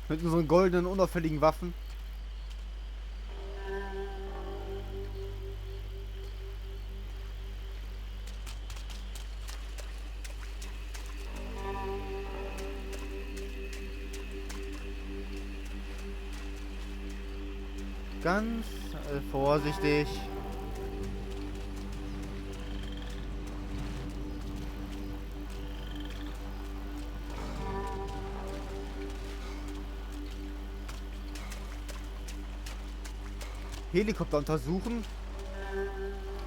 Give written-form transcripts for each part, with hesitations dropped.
Mit unseren goldenen, unauffälligen Waffen. Ganz vorsichtig. Helikopter untersuchen.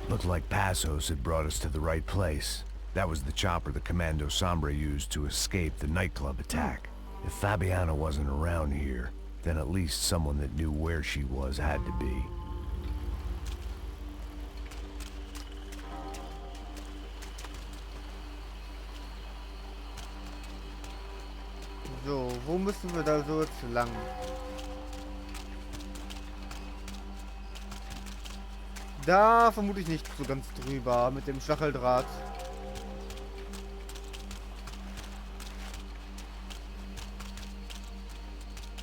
Looked like Passos had brought us to the right place. That was the chopper the Commando Sombra used to escape the nightclub attack. If Fabiana wasn't around here, then at least someone that knew where she was had to be. So, wo müssen wir da so jetzt lang? Da vermute ich nicht so ganz drüber mit dem Stacheldraht.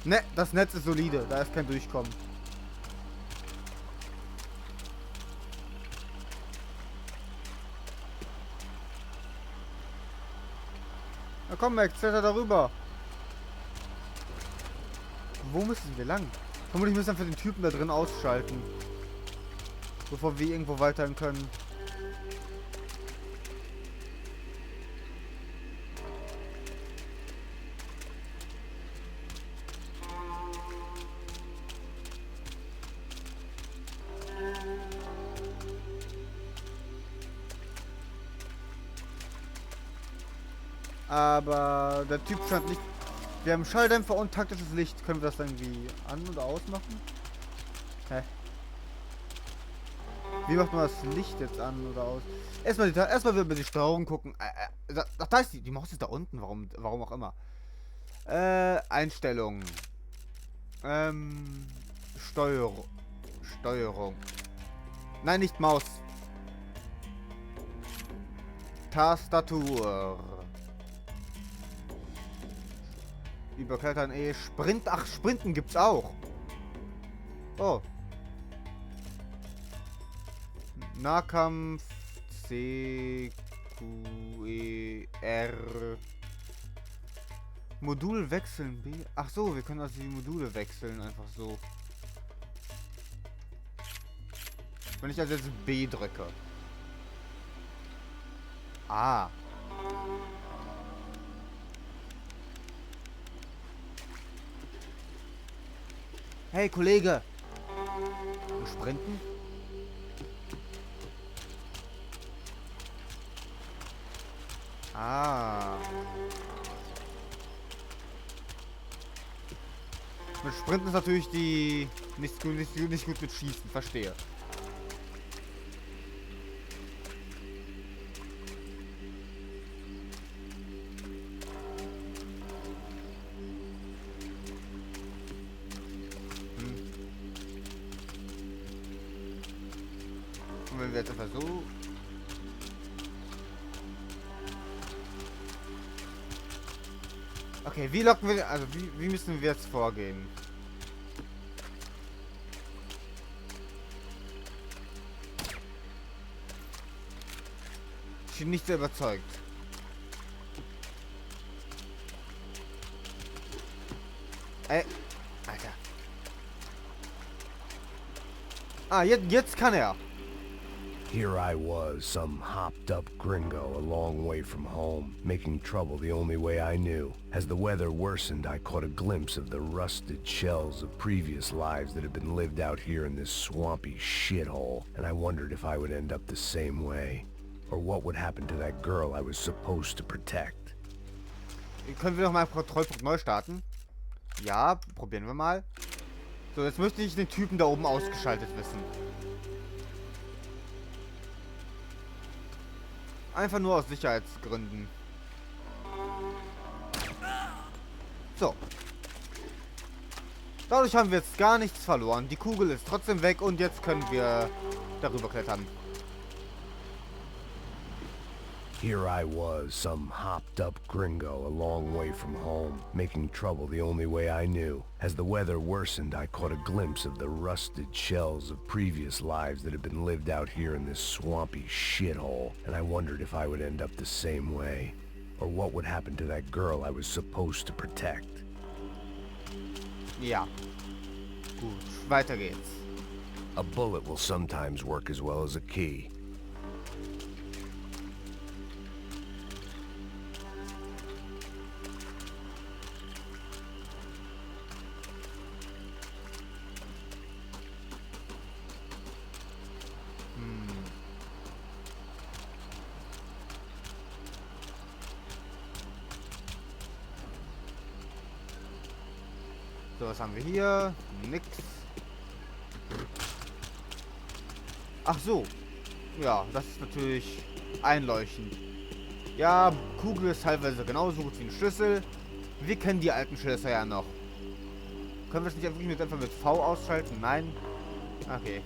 Ne, das Netz ist solide, da ist kein Durchkommen. Na komm, Max, kletter darüber. Wo müssen wir lang? Vermutlich müssen wir für den Typen da drin ausschalten. Bevor wir irgendwo weiterhin können. Aber der Typ scheint nicht... Wir haben Schalldämpfer und taktisches Licht. Können wir das irgendwie an- oder ausmachen? Hä? Wie macht man das Licht jetzt an oder aus? Erstmal wieder die Steuerung gucken. Da ist die Maus ist da unten. Warum auch immer. Einstellungen. Steuerung. Nein, nicht Maus. Tastatur. Überklettern Sprint. Ach, Sprinten gibt's auch. Oh. Nahkampf C, Q, E, R. Modul wechseln B. Ach so, wir können also die Module wechseln, einfach so. Wenn ich also jetzt B drücke. Ah. Hey, Kollege. Und sprinten? Ah. Mit Sprinten ist natürlich die nicht gut mit Schießen, verstehe. Und wenn wir jetzt einfach so... Okay, wie locken wir... Also, wie müssen wir jetzt vorgehen? Ich bin nicht sehr überzeugt. Ey, Alter. Ah, jetzt kann er. Here I was, some hopped-up gringo a long way from home, making trouble the only way I knew. As the weather worsened, I caught a glimpse of the rusted shells of previous lives that had been lived out here in this swampy shithole, and I wondered if I would end up the same way, or what would happen to that girl I was supposed to protect. Können wir noch mal Kontrollpunkt neu starten? Ja, probieren wir mal. So, jetzt möchte ich den Typen da oben ausgeschaltet wissen. Einfach nur aus Sicherheitsgründen. So. Dadurch haben wir jetzt gar nichts verloren. Die Kugel ist trotzdem weg und jetzt können wir darüber klettern. Here I was, some hopped-up gringo a long way from home, making trouble the only way I knew. As the weather worsened, I caught a glimpse of the rusted shells of previous lives that had been lived out here in this swampy shithole, and I wondered if I would end up the same way, or what would happen to that girl I was supposed to protect. Ja. Gut, weiter geht's. A bullet will sometimes work as well as a key. So, was haben wir hier? Nix. Ach so. Ja, das ist natürlich einleuchtend. Ja, Kugel ist teilweise genauso gut wie ein Schlüssel. Wir kennen die alten Schlösser ja noch. Können wir es nicht einfach mit V ausschalten? Nein. Okay.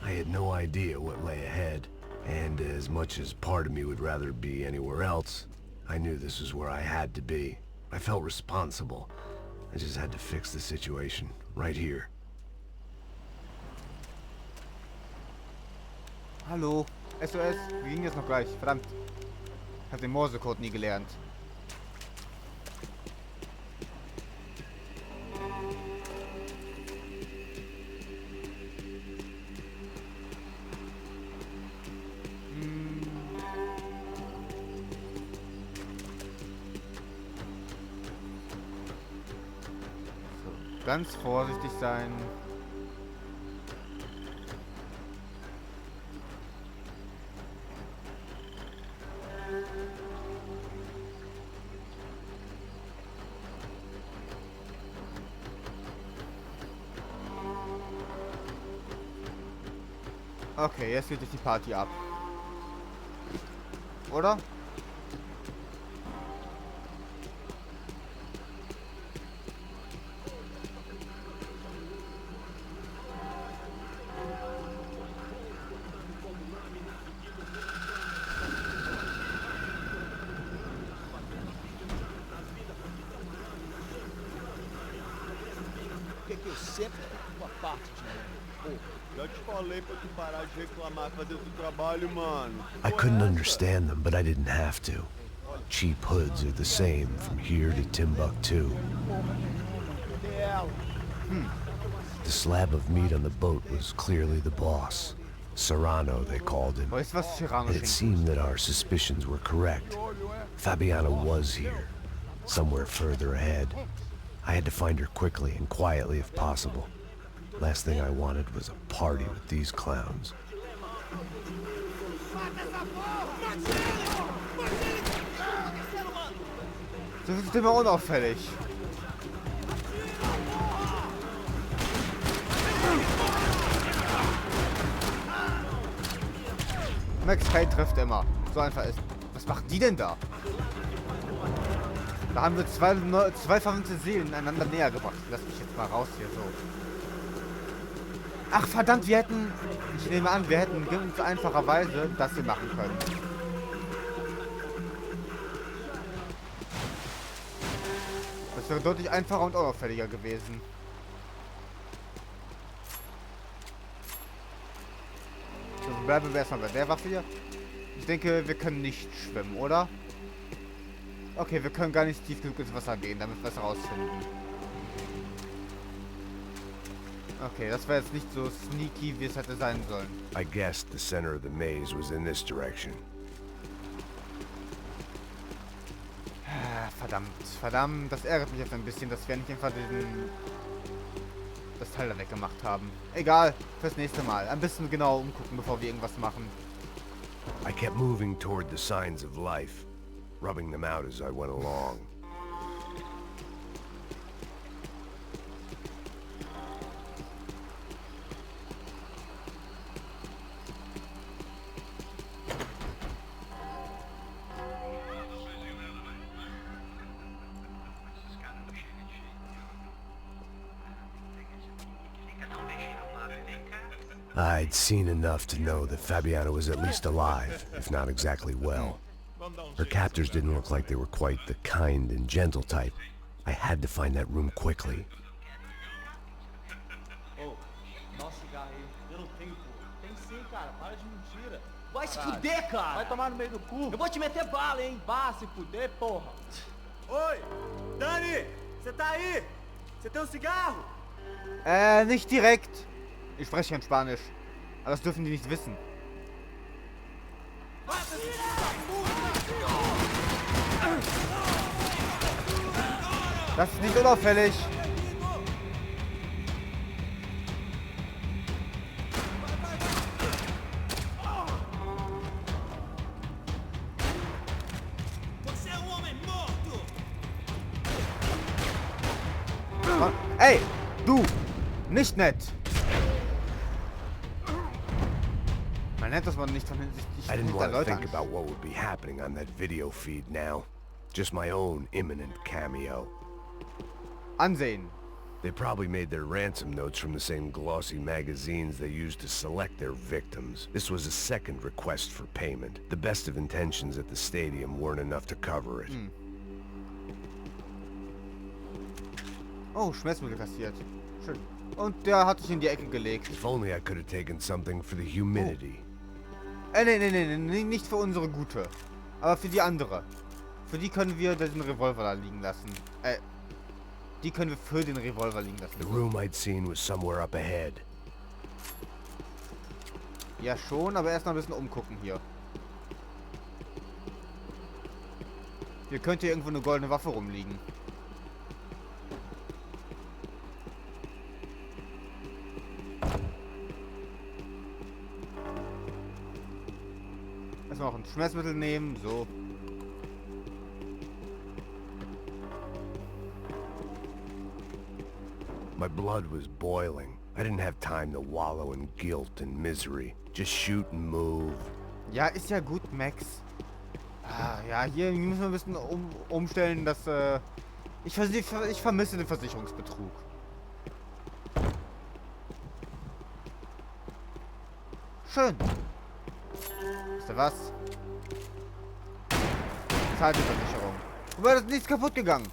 I had no idea what lay ahead, and as much as part of me would rather be anywhere else, I knew this was where I had to be. I felt responsible. I just had to fix the situation, right here. Hallo. SOS. Wie ging das noch gleich? Verdammt. Ich habe den Morsecode nie gelernt. Ganz vorsichtig sein. Okay, jetzt geht sich die Party ab. Oder? Que eu sempre fico com a parte de mim. Pô, já te falei pra tu parar de reclamar, fazer o teu trabalho, mano. I couldn't understand them, but I didn't have to. Cheap hoods are the same from here to Timbuktu. Cadê ela? The slab of meat on the boat was clearly the boss. Serrano, they called him. Weißt du, was Serrano And it schenkt? seemed that our suspicions were correct. Fabiana was here, somewhere further ahead. I had to find her quickly and quietly if possible. Last thing I wanted was a party with these clowns. Das ist immer unauffällig. Max Payne trifft immer. So einfach ist. Was macht die denn da? Da haben wir zwei verwandte Seelen einander näher gebracht. Lass mich jetzt mal raus hier so. Ach verdammt, wir hätten... Ich nehme an, wir hätten ganz einfacherweise das hier machen können. Das wäre deutlich einfacher und unauffälliger gewesen. So, bleiben wir erstmal bei der Waffe hier. Ich denke, wir können nicht schwimmen, oder? Okay, wir können gar nicht tief genug ins Wasser gehen, damit wir es rausfinden. Okay, das war jetzt nicht so sneaky, wie es hätte sein sollen. I guessed the center of the maze was in this direction. Verdammt, verdammt, das ärgert mich jetzt ein bisschen, dass wir nicht einfach das Teil da weggemacht haben. Egal, fürs nächste Mal. Ein bisschen genau umgucken, bevor wir irgendwas machen. I kept moving toward the signs of life, rubbing them out as I went along. I'd seen enough to know that Fabiana was at least alive, if not exactly well. Her captors didn't look like they were quite the kind and gentle type. I had to find that room quickly. Ô, dá um cigarro aí. Eu não tenho, pô. Tem sim, cara. Para de mentira. Vai se fuder, cara! Vai tomar no meio do cu. Eu vou te meter bala, hein? Vá se fuder, porra. Oi, Dani, você tá aí? Você tem um cigarro? Nicht direkt. Ich spreche kein Spanisch. Aber das dürfen die nicht wissen. Das ist nicht unauffällig. Ey, du! Nicht nett! Man nennt das man nicht von hinsichtlich I didn't want to Leute think about what would be happening on that video feed now. Just my own imminent cameo. ansehen. They probably made their ransom notes from the same glossy magazines they used to select their victims. This was a second request for payment. The best of intentions at the stadium weren't enough to cover it. Oh, Schmerzmittel kassiert. Schön. Und der hat sich in die Ecke gelegt. If only I could have taken something for the humidity. Nee, nicht für unsere gute. Aber für die andere. Für die können wir den Revolver da liegen lassen. Die können wir für den Revolver liegen lassen. The room I'd seen was somewhere up ahead. Ja schon, aber erst noch ein bisschen umgucken hier. Hier könnte irgendwo eine goldene Waffe rumliegen. Erstmal noch ein Schmerzmittel nehmen, so. My blood was boiling. I didn't have time to wallow in guilt and misery. Just shoot and move. Ja, ist ja gut, Max. Ah, ja, hier müssen wir ein bisschen umstellen, dass, ich vermisse den Versicherungsbetrug. Schön. Wisst ihr was? Zahlt die Versicherung. Wobei, das ist nichts kaputt gegangen.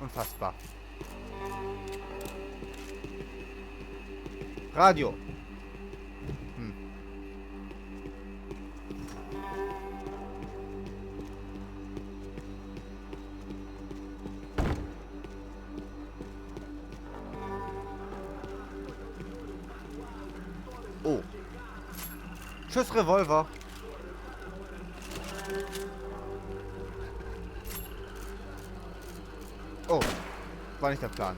Unfassbar. Radio. Oh. Tschüss, Revolver. Oh. War nicht der Plan.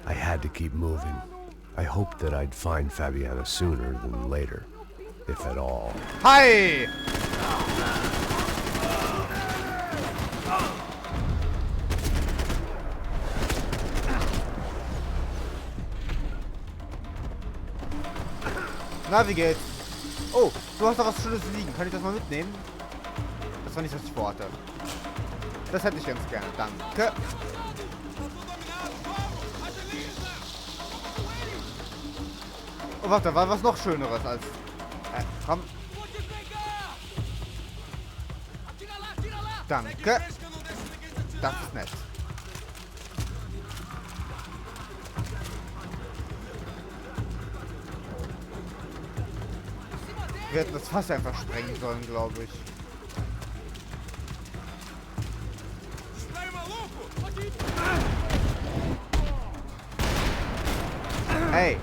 I had to keep moving. I hoped that I'd find Fabiana sooner than later, if at all. Hi! Na, wie geht's? Oh, du hast doch was Schönes liegen. Kann ich das mal mitnehmen? Das war nicht, was ich vorhatte. Das hätte ich ganz gerne. Danke. Oh, warte, da war was noch Schöneres als... komm. Danke. Das ist nett. Wir hätten das Fass einfach sprengen sollen, glaube ich. Hey.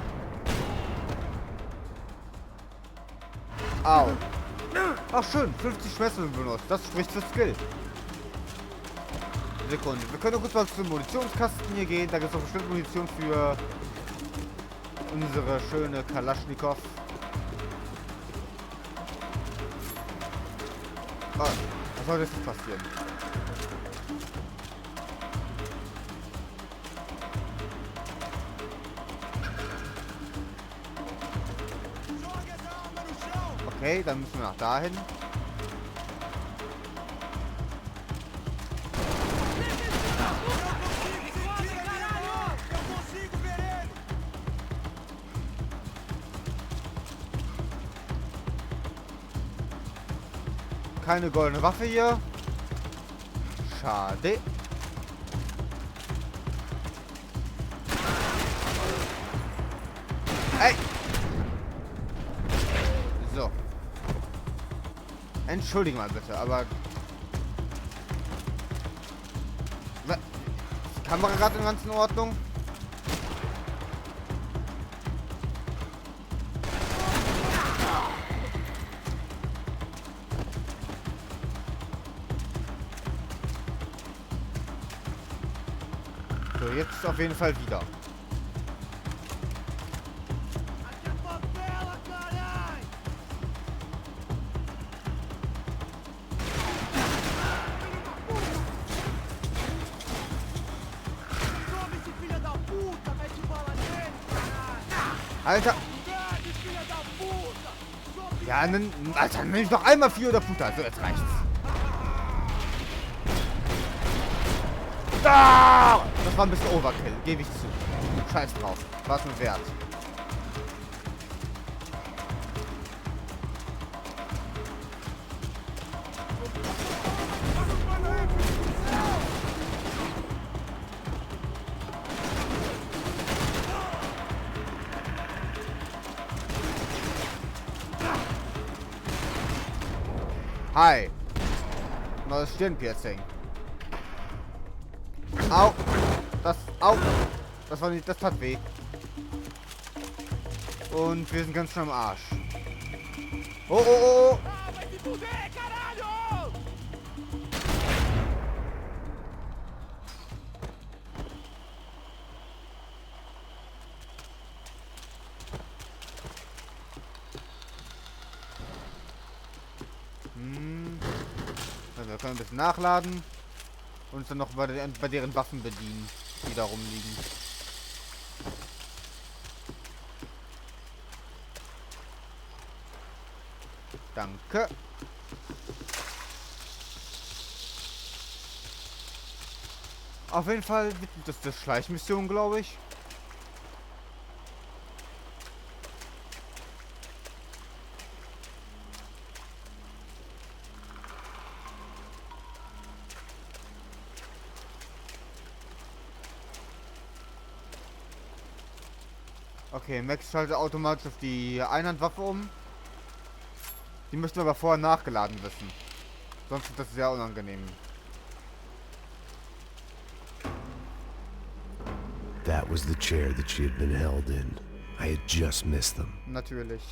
Au. Ach schön, 50 Schmerzmittel benutzt. Das spricht für Skill. Sekunde. Wir können kurz mal zum Munitionskasten hier gehen. Da gibt es doch bestimmt Munition für unsere schöne Kalaschnikow. Oh, was soll jetzt nicht passieren? Okay, dann müssen wir nach dahin. keine goldene Waffe hier. Schade. Ey! So. Entschuldige mal bitte, aber... Ist die Kamera gerade ganz in Ordnung? So, jetzt auf jeden Fall wieder. Alter! Ja, dann, Alter, nenn ich noch einmal 4 oder Puta. So, jetzt reicht's. Ah! Das war ein bisschen Overkill, gebe ich zu. Scheiß drauf. War's mir wert. Hi. Neues Stirnpiercing. Au. Au. Das war nicht, das tat weh. Und wir sind ganz schön am Arsch. Oh, oh, oh. Also wir können ein bisschen nachladen und uns dann noch bei deren Waffen bedienen, die da rumliegen. Danke. Auf jeden Fall das ist Schleichmission, glaube ich. Okay, Max schaltet automatisch auf die Einhandwaffe um. Die müssten wir aber vorher nachgeladen wissen. Sonst ist das sehr unangenehm. That was the chair that she had been held in. I had just missed them. Natürlich.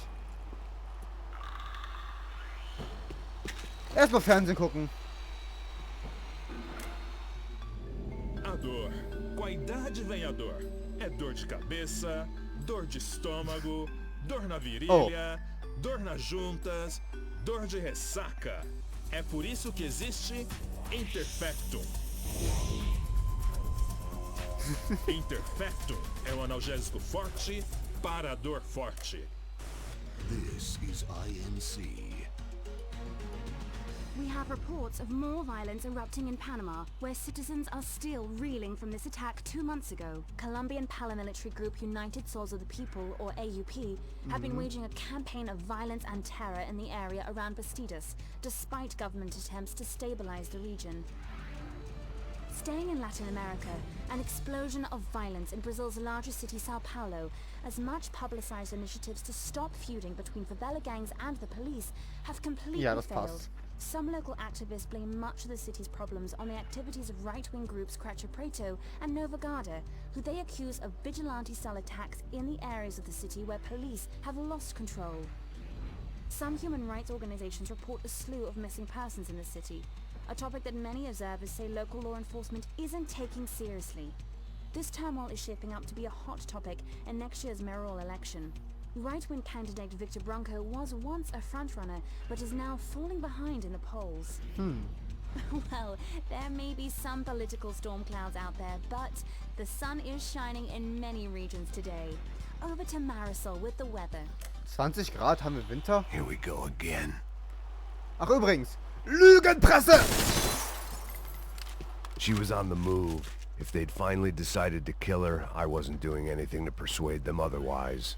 Erstmal Fernsehen gucken. A dor. Com a idade vem a dor. É dor de cabeça, dor de estômago, dor na virilha, dor nas juntas, dor de ressaca. É por isso que existe Interfectum. Interfectum é um analgésico forte para a dor forte. This is INC. We have reports of more violence erupting in Panama, where citizens are still reeling from this attack 2 months ago. Colombian paramilitary group United Souls of the People, or AUP, have been waging a campaign of violence and terror in the area around Bastidas, despite government attempts to stabilize the region. Staying in Latin America, an explosion of violence in Brazil's largest city, Sao Paulo, as much publicized initiatives to stop feuding between favela gangs and the police have completely failed. Some local activists blame much of the city's problems on the activities of right-wing groups Cracha Preto and Nova Garda, who they accuse of vigilante-style attacks in the areas of the city where police have lost control. Some human rights organizations report a slew of missing persons in the city, a topic that many observers say local law enforcement isn't taking seriously. This turmoil is shaping up to be a hot topic in next year's mayoral election. Right-wing candidate Victor Branco was once a frontrunner, but is now falling behind in the polls. Well, there may be some political storm clouds out there, but the sun is shining in many regions today. Over to Marisol with the weather. 20 Grad, haben wir Winter? Here we go again. Ach übrigens, Lügenpresse! She was on the move. If they'd finally decided to kill her, I wasn't doing anything to persuade them otherwise.